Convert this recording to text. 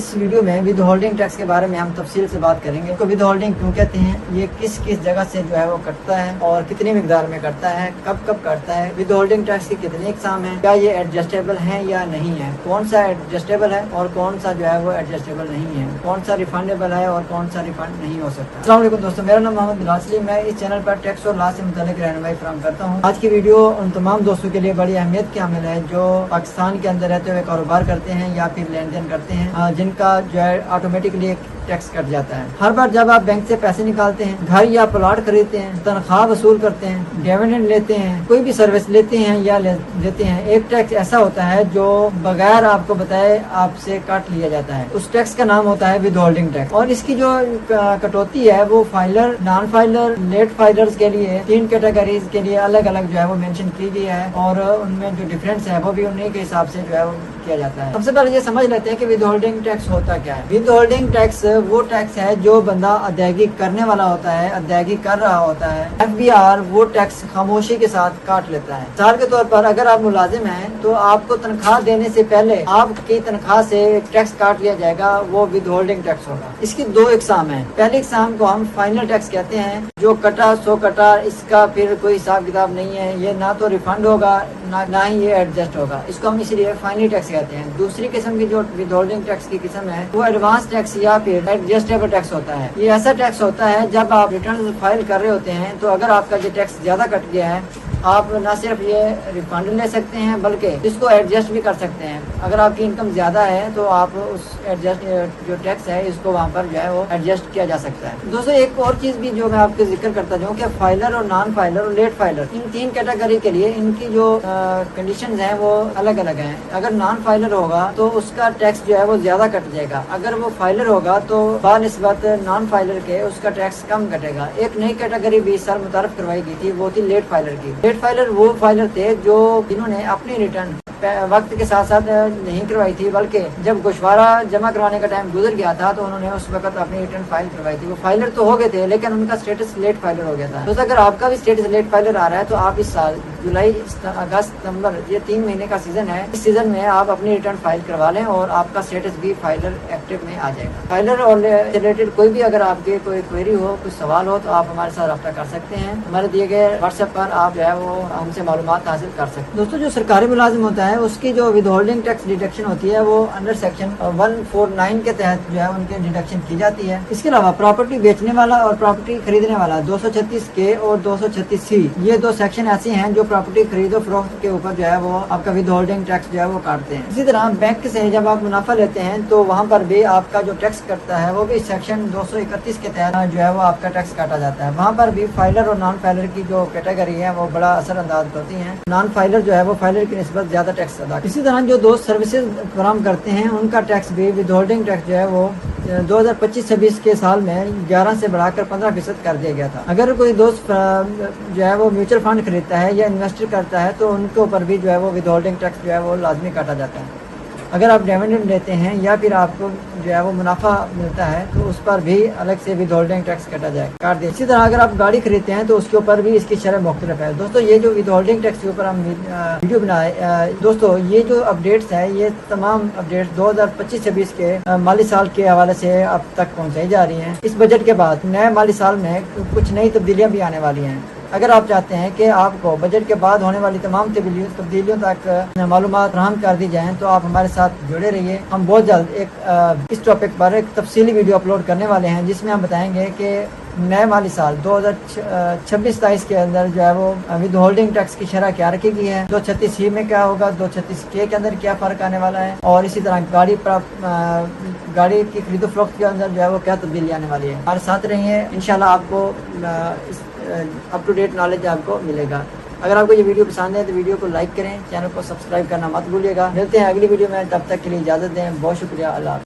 اس video میں with holding tax کے بارے میں ہم تفصیل سے بات کریں گے. ود ہولڈنگ کیوں کہتے ہیں, یہ کس کس جگہ سے جو ہے وہ کٹتا ہے اور کتنی مقدار میں کٹتا ہے, کب کب کٹتا ہے, ود ہولڈنگ ٹیکس کی کتنی اقسام ہیں, کیا یہ ایڈجسٹیبل ہے یا نہیں ہے, کون سا ایڈجسٹیبل ہے اور کون سا جو ہے وہ ایڈجسٹیبل نہیں ہے, کون سا ریفنڈیبل ہے اور کون سا ریفنڈ نہیں ہو سکتا. السلام علیکم دوستوں, میرا نام محمد بلال سلیم. میں اس چینل پر ٹیکس اور لا سے متعلق رہنمائی فراہم کرتا ہوں. آج کی ویڈیو ان تمام دوستوں کے لیے بڑی اہمیت کی حامل ہے جو پاکستان کے اندر رہتے ہوئے کاروبار کرتے ہیں یا پھر لین دین کرتے ہیں, جن کا جو ہے آٹومیٹکلی ٹیکس کٹ جاتا ہے. ہر بار جب آپ بینک سے پیسے نکالتے ہیں, گھر یا پلاٹ خریدتے ہیں, تنخواہ وصول کرتے ہیں, ڈیویڈنڈ لیتے ہیں, کوئی بھی سروس لیتے ہیں یا لیتے ہیں, ایک ٹیکس ایسا ہوتا ہے جو بغیر آپ کو بتائے آپ سے کاٹ لیا جاتا ہے. اس ٹیکس کا نام ہوتا ہے ود ہولڈنگ ٹیکس. اور اس کی جو کٹوتی ہے وہ filer, non filer, late filers کے لیے 3 کیٹیگریز کے لیے الگ الگ جو ہے وہ مینشن کی گئی ہے, اور ان میں جو ڈفرینس ہے وہ بھی انہیں کے حساب سے جو ہے وہ کیا جاتا ہے. سب سے پہلے یہ سمجھ لیتے ہیں کہ ود ہولڈنگ ٹیکس ہوتا کیا ہے. ود ہولڈنگ ٹیکس وہ ٹیکس ہے جو بندہ ادائیگی کرنے والا ہوتا ہے, ادائیگی کر رہا ہوتا ہے. FBR وہ ٹیکس خاموشی کے ساتھ کاٹ لیتا ہے. مثال کے طور پر اگر آپ ملازم ہیں تو آپ کو تنخواہ دینے سے پہلے آپ کی تنخواہ سے ایک ٹیکس کاٹ لیا جائے گا, وہ ود ہولڈنگ ٹیکس ہوگا. اس کی 2 اقسام ہیں. پہلی اقسام کو ہم فائنل ٹیکس کہتے ہیں, جو کٹا سو کٹا, اس کا پھر کوئی حساب کتاب نہیں ہے, یہ نہ تو ریفنڈ ہوگا نہ ہی یہ ایڈجسٹ ہوگا. اس کو ہم اسی لیے فائنل ٹیکس کہتے ہیں. دوسری قسم کی جو ود ہولڈنگ ٹیکس کی قسم ہے وہ ایڈوانس ٹیکس یا پھر ایڈجسٹیبل ٹیکس ہوتا ہے. یہ ایسا ٹیکس ہوتا ہے جب آپ ریٹرن فائل کر رہے ہوتے ہیں تو اگر آپ کا یہ ٹیکس زیادہ کٹ گیا ہے, آپ نہ صرف یہ ریفنڈ لے سکتے ہیں بلکہ اس کو ایڈجسٹ بھی کر سکتے ہیں. اگر آپ کی انکم زیادہ ہے تو آپ اس ایڈجسٹ جو ٹیکس ہے اس کو وہاں پر جو ہے وہ ایڈجسٹ کیا جا سکتا ہے. دوستوں ایک اور چیز بھی جو میں آپ کو ذکر کرتا جاؤں کہ فائلر اور نان فائلر اور لیٹ فائلر, ان 3 کیٹیگری کے لیے ان کی جو کنڈیشنز ہیں وہ الگ الگ ہیں. اگر نان فائلر ہوگا تو اس کا ٹیکس جو ہے وہ زیادہ کٹ جائے گا. اگر وہ فائلر ہوگا تو بنسبت نان فائلر کے اس کا ٹیکس کم کٹے گا. ایک نئی کیٹیگری 20 سال متعارف کروائی گئی تھی, وہ تھی لیٹ فائلر کی. لیٹ فائلر وہ فائلر تھے جنہوں نے اپنی ریٹرن وقت کے ساتھ ساتھ نہیں کروائی تھی, بلکہ جب گوشوارہ جمع کروانے کا ٹائم گزر گیا تھا تو انہوں نے اس وقت اپنی ریٹرن فائل کروائی تھی. وہ فائلر تو ہو گئے تھے لیکن ان کا اسٹیٹس لیٹ فائلر ہو گیا تھا. تو اگر آپ کا بھی اسٹیٹس لیٹ فائلر آ رہا ہے تو آپ اس سال جولائی, اگست, ستمبر, یہ 3 مہینے کا سیزن ہے, اس سیزن میں آپ اپنی ریٹرن فائل کروا لیں اور آپ کا اسٹیٹس بھی فائلر ایکٹیو میں آ جائے گا. فائلر اور ریلیٹڈ کوئی بھی اگر آپ کے کوئی کوئری ہو, کچھ سوال ہو تو آپ ہمارے ساتھ رابطہ کر سکتے ہیں. ہمارے دیے گئے واٹس ایپ پر آپ جو ہے وہ ہم سے معلومات حاصل کر سکتے ہیں. دوستوں جو سرکاری ملازم ہوتا ہے اس کی جو ود ہولڈنگ ٹیکس ڈیڈکشن ہوتی ہے وہ انڈر سیکشن 149 کے تحت جو ہے ان کی ڈیڈکشن کی جاتی ہے. اس کے علاوہ پراپرٹی بیچنے والا اور پراپرٹی خریدنے والا 236 کے اور 236 سی, یہ 2 سیکشن ایسے ہیں جو پراپرٹی خرید و فروخت کے اوپر جو ہے وہ آپ کا ود ہولڈنگ ٹیکس جو ہے وہ کاٹتے ہیں. اسی طرح بینک سے جب آپ منافع لیتے ہیں تو وہاں پر بھی آپ کا جو ٹیکس کٹتا ہے وہ بھی سیکشن 231 کے تحت جو ہے وہ آپ کا ٹیکس کاٹا جاتا ہے. وہاں پر بھی فائلر اور نان فائلر کی جو کیٹیگری ہے وہ بڑا اثر انداز ہوتی ہیں. نان فائلر جو ہے وہ فائلر کی نسبت زیادہ ٹیکس ادا. اسی طرح جو دوست سروسز فراہم کرتے ہیں ان کا ٹیکس بھی ود ہولڈنگ ٹیکس جو ہے وہ 2025-26 کے سال میں 11 سے بڑھا کر 15% کر دیا گیا تھا. اگر کوئی دوست جو ہے وہ میوچل فنڈ خریدتا ہے یا انویسٹ کرتا ہے تو ان کے اوپر بھی جو ہے وہ ود ہولڈنگ ٹیکس جو ہے وہ لازمی کاٹا جاتا ہے. اگر آپ ڈیویڈنڈ لیتے ہیں یا پھر آپ کو جو ہے وہ منافع ملتا ہے تو اس پر بھی الگ سے ود ہولڈنگ ٹیکس کاٹ دے. اسی طرح اگر آپ گاڑی خریدتے ہیں تو اس کے اوپر بھی اس کی شرح مختلف ہے. دوستوں یہ جو ود ہولڈنگ ٹیکس کے اوپر ہم ویڈیو بنائے, دوستوں یہ جو اپڈیٹس ہیں یہ تمام اپڈیٹس 2025-26 کے مالی سال کے حوالے سے اب تک پہنچائی جا رہی ہیں. اس بجٹ کے بعد نئے مالی سال میں کچھ نئی تبدیلیاں بھی آنے والی ہیں. اگر آپ چاہتے ہیں کہ آپ کو بجٹ کے بعد ہونے والی تمام تبدیلیوں تک معلومات فراہم کر دی جائیں تو آپ ہمارے ساتھ جڑے رہیے. ہم بہت جلد اس ٹاپک پر ایک تفصیلی ویڈیو اپلوڈ کرنے والے ہیں جس میں ہم بتائیں گے کہ نئے مالی سال 2026-27 کے اندر جو ہے وہ ود ہولڈنگ ٹیکس کی شرح کیا رکھی گئی ہے, 236 سی میں کیا ہوگا, 236 کے اندر کیا فرق آنے والا ہے, اور اسی طرح گاڑی کی خرید و فروخت کے اندر جو ہے وہ کیا تبدیلی آنے والی ہے. ہمارے ساتھ رہیے, انشاءاللہ آپ کو اپ ٹو ڈیٹ نالج آپ کو ملے گا. اگر آپ کو یہ ویڈیو پسند ہے تو ویڈیو کو لائک کریں, چینل کو سبسکرائب کرنا مت بھولیے گا. ملتے ہیں اگلی ویڈیو میں, تب تک کے لیے اجازت دیں. بہت شکریہ. اللہ حافظ.